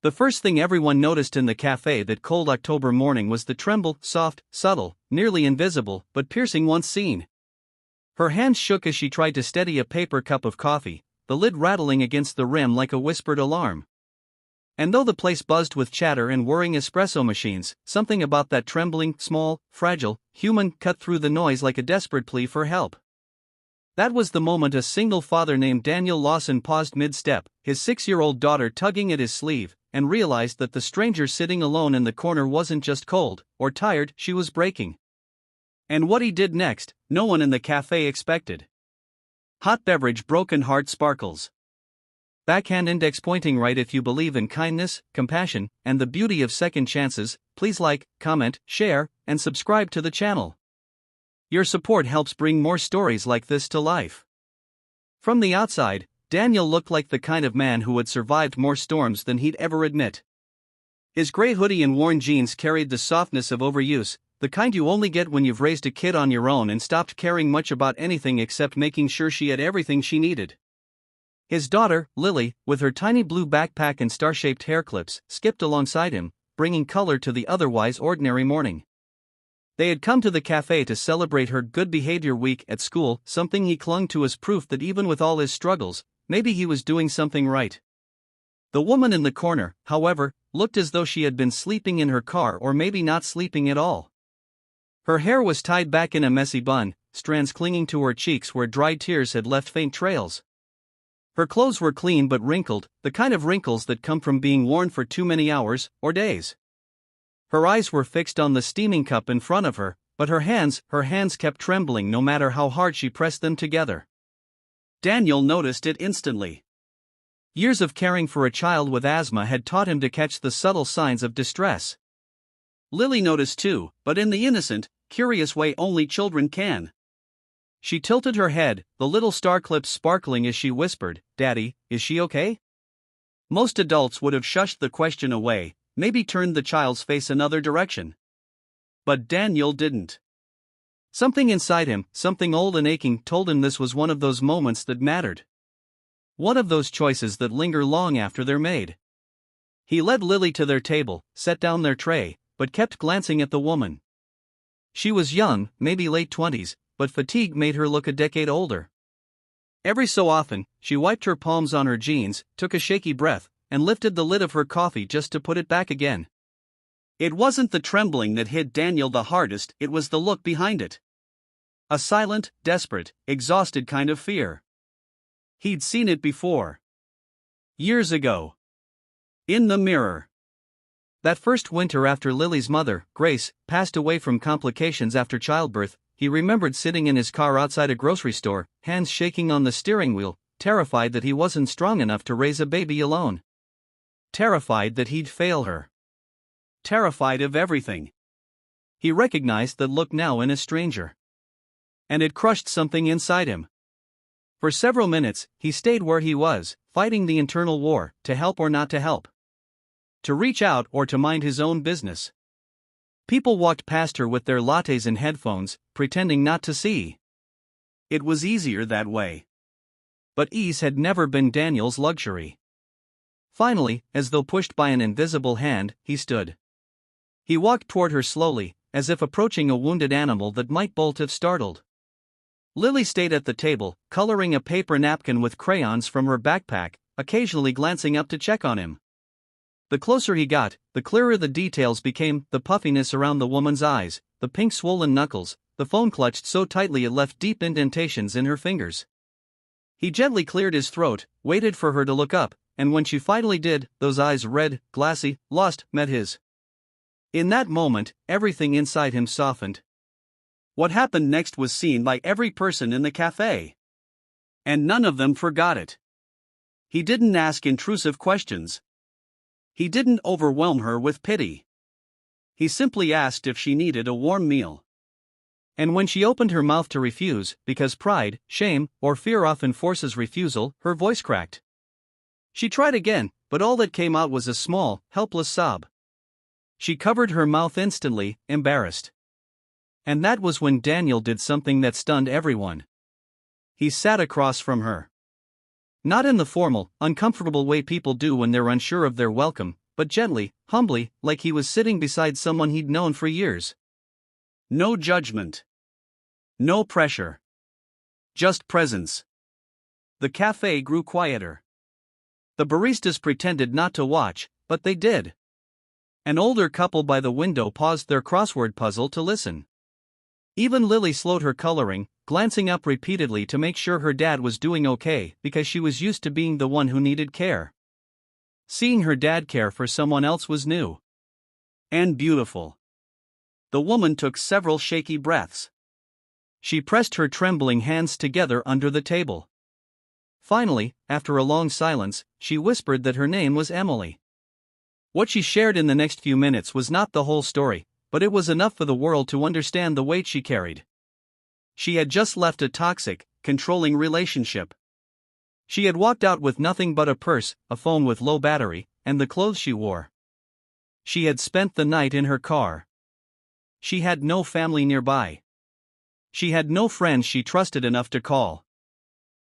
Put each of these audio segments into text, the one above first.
The first thing everyone noticed in the cafe that cold October morning was the tremble, soft, subtle, nearly invisible, but piercing once seen. Her hands shook as she tried to steady a paper cup of coffee, the lid rattling against the rim like a whispered alarm. And though the place buzzed with chatter and whirring espresso machines, something about that trembling, small, fragile, human cut through the noise like a desperate plea for help. That was the moment a single father named Daniel Lawson paused mid-step, his 6-year-old daughter tugging at his sleeve, and realized that the stranger sitting alone in the corner wasn't just cold or tired, she was breaking. And what he did next, no one in the cafe expected. Hot beverage, broken heart sparkles. Backhand index pointing right. If you believe in kindness, compassion, and the beauty of second chances, please like, comment, share, and subscribe to the channel. Your support helps bring more stories like this to life. From the outside, Daniel looked like the kind of man who had survived more storms than he'd ever admit. His gray hoodie and worn jeans carried the softness of overuse, the kind you only get when you've raised a kid on your own and stopped caring much about anything except making sure she had everything she needed. His daughter, Lily, with her tiny blue backpack and star-shaped hair clips, skipped alongside him, bringing color to the otherwise ordinary morning. They had come to the cafe to celebrate her good behavior week at school, something he clung to as proof that even with all his struggles, maybe he was doing something right. The woman in the corner, however, looked as though she had been sleeping in her car or maybe not sleeping at all. Her hair was tied back in a messy bun, strands clinging to her cheeks where dried tears had left faint trails. Her clothes were clean but wrinkled, the kind of wrinkles that come from being worn for too many hours or days. Her eyes were fixed on the steaming cup in front of her, but her hands kept trembling no matter how hard she pressed them together. Daniel noticed it instantly. Years of caring for a child with asthma had taught him to catch the subtle signs of distress. Lily noticed too, but in the innocent, curious way only children can. She tilted her head, the little star clips sparkling as she whispered, "Daddy, is she okay?" Most adults would have shushed the question away, maybe turned the child's face another direction. But Daniel didn't. Something inside him, something old and aching, told him this was one of those moments that mattered. One of those choices that linger long after they're made. He led Lily to their table, set down their tray, but kept glancing at the woman. She was young, maybe late 20s, but fatigue made her look a decade older. Every so often, she wiped her palms on her jeans, took a shaky breath, and lifted the lid of her coffee just to put it back again. It wasn't the trembling that hit Daniel the hardest, it was the look behind it. A silent, desperate, exhausted kind of fear. He'd seen it before. Years ago. In the mirror. That first winter after Lily's mother, Grace, passed away from complications after childbirth, he remembered sitting in his car outside a grocery store, hands shaking on the steering wheel, terrified that he wasn't strong enough to raise a baby alone. Terrified that he'd fail her. Terrified of everything. He recognized that look now in a stranger. And it crushed something inside him. For several minutes, he stayed where he was, fighting the internal war, to help or not to help. To reach out or to mind his own business. People walked past her with their lattes and headphones, pretending not to see. It was easier that way. But ease had never been Daniel's luxury. Finally, as though pushed by an invisible hand, he stood. He walked toward her slowly, as if approaching a wounded animal that might bolt if startled. Lily stayed at the table, coloring a paper napkin with crayons from her backpack, occasionally glancing up to check on him. The closer he got, the clearer the details became, the puffiness around the woman's eyes, the pink swollen knuckles, the phone clutched so tightly it left deep indentations in her fingers. He gently cleared his throat, waited for her to look up, and when she finally did, those eyes, red, glassy, lost, met his. In that moment, everything inside him softened. What happened next was seen by every person in the cafe. And none of them forgot it. He didn't ask intrusive questions. He didn't overwhelm her with pity. He simply asked if she needed a warm meal. And when she opened her mouth to refuse, because pride, shame, or fear often forces refusal, her voice cracked. She tried again, but all that came out was a small, helpless sob. She covered her mouth instantly, embarrassed. And that was when Daniel did something that stunned everyone. He sat across from her. Not in the formal, uncomfortable way people do when they're unsure of their welcome, but gently, humbly, like he was sitting beside someone he'd known for years. No judgment. No pressure. Just presence. The cafe grew quieter. The baristas pretended not to watch, but they did. An older couple by the window paused their crossword puzzle to listen. Even Lily slowed her coloring, glancing up repeatedly to make sure her dad was doing okay, because she was used to being the one who needed care. Seeing her dad care for someone else was new. And beautiful. The woman took several shaky breaths. She pressed her trembling hands together under the table. Finally, after a long silence, she whispered that her name was Emily. What she shared in the next few minutes was not the whole story, but it was enough for the world to understand the weight she carried. She had just left a toxic, controlling relationship. She had walked out with nothing but a purse, a phone with low battery, and the clothes she wore. She had spent the night in her car. She had no family nearby. She had no friends she trusted enough to call.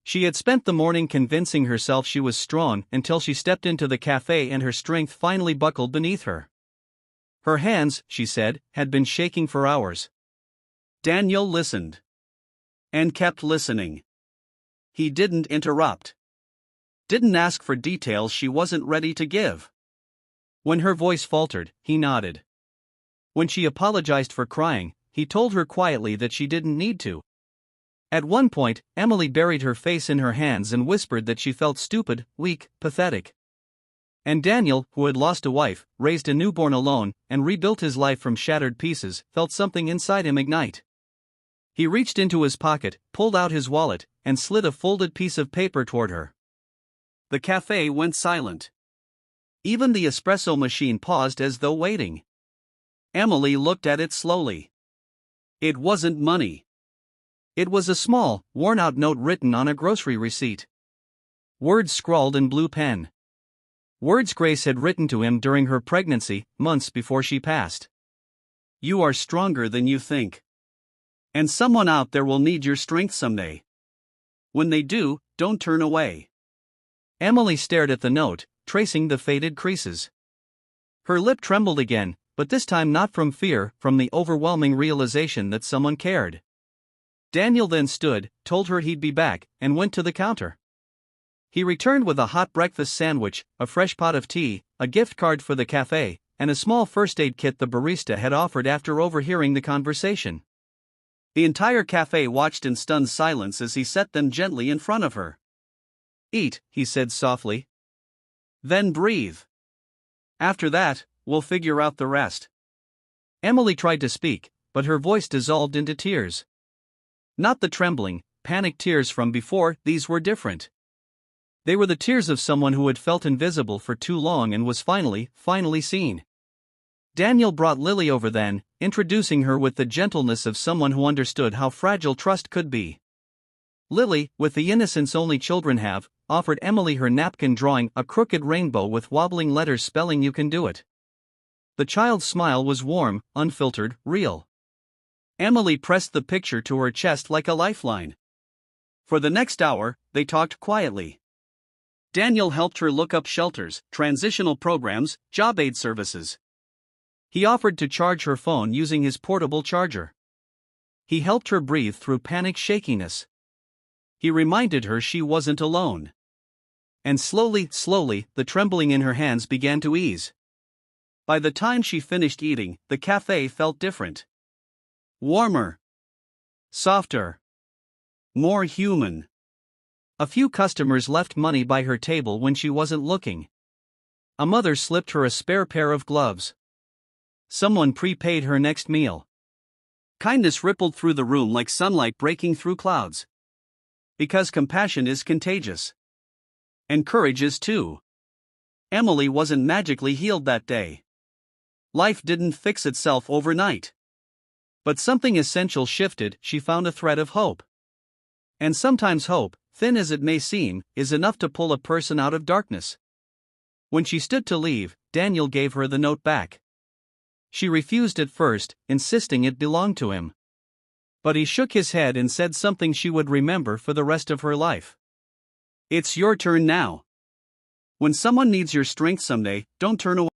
She had spent the morning convincing herself she was strong until she stepped into the cafe and her strength finally buckled beneath her. Her hands, she said, had been shaking for hours. Daniel listened. And kept listening. He didn't interrupt. Didn't ask for details she wasn't ready to give. When her voice faltered, he nodded. When she apologized for crying, he told her quietly that she didn't need to. At one point, Emily buried her face in her hands and whispered that she felt stupid, weak, pathetic. And Daniel, who had lost a wife, raised a newborn alone, and rebuilt his life from shattered pieces, felt something inside him ignite. He reached into his pocket, pulled out his wallet, and slid a folded piece of paper toward her. The cafe went silent. Even the espresso machine paused as though waiting. Emily looked at it slowly. It wasn't money. It was a small, worn-out note written on a grocery receipt. Words scrawled in blue pen. Words Grace had written to him during her pregnancy, months before she passed. You are stronger than you think. And someone out there will need your strength someday. When they do, don't turn away. Emily stared at the note, tracing the faded creases. Her lip trembled again, but this time not from fear, from the overwhelming realization that someone cared. Daniel then stood, told her he'd be back, and went to the counter. He returned with a hot breakfast sandwich, a fresh pot of tea, a gift card for the cafe, and a small first aid kit the barista had offered after overhearing the conversation. The entire cafe watched in stunned silence as he set them gently in front of her. Eat, he said softly. Then breathe. After that, we'll figure out the rest. Emily tried to speak, but her voice dissolved into tears. Not the trembling, panicked tears from before, these were different. They were the tears of someone who had felt invisible for too long and was finally seen. Daniel brought Lily over then, introducing her with the gentleness of someone who understood how fragile trust could be. Lily, with the innocence only children have, offered Emily her napkin drawing a crooked rainbow with wobbling letters spelling "You can do it." The child's smile was warm, unfiltered, real. Emily pressed the picture to her chest like a lifeline. For the next hour, they talked quietly. Daniel helped her look up shelters, transitional programs, job aid services. He offered to charge her phone using his portable charger. He helped her breathe through panic shakiness. He reminded her she wasn't alone. And slowly, the trembling in her hands began to ease. By the time she finished eating, the cafe felt different. Warmer. Softer. More human. A few customers left money by her table when she wasn't looking. A mother slipped her a spare pair of gloves. Someone prepaid her next meal. Kindness rippled through the room like sunlight breaking through clouds. Because compassion is contagious. And courage is too. Emily wasn't magically healed that day. Life didn't fix itself overnight. But something essential shifted. She found a thread of hope. And sometimes hope, thin as it may seem, is enough to pull a person out of darkness. When she stood to leave, Daniel gave her the note back. She refused at first, insisting it belonged to him. But he shook his head and said something she would remember for the rest of her life. It's your turn now. When someone needs your strength someday, don't turn away.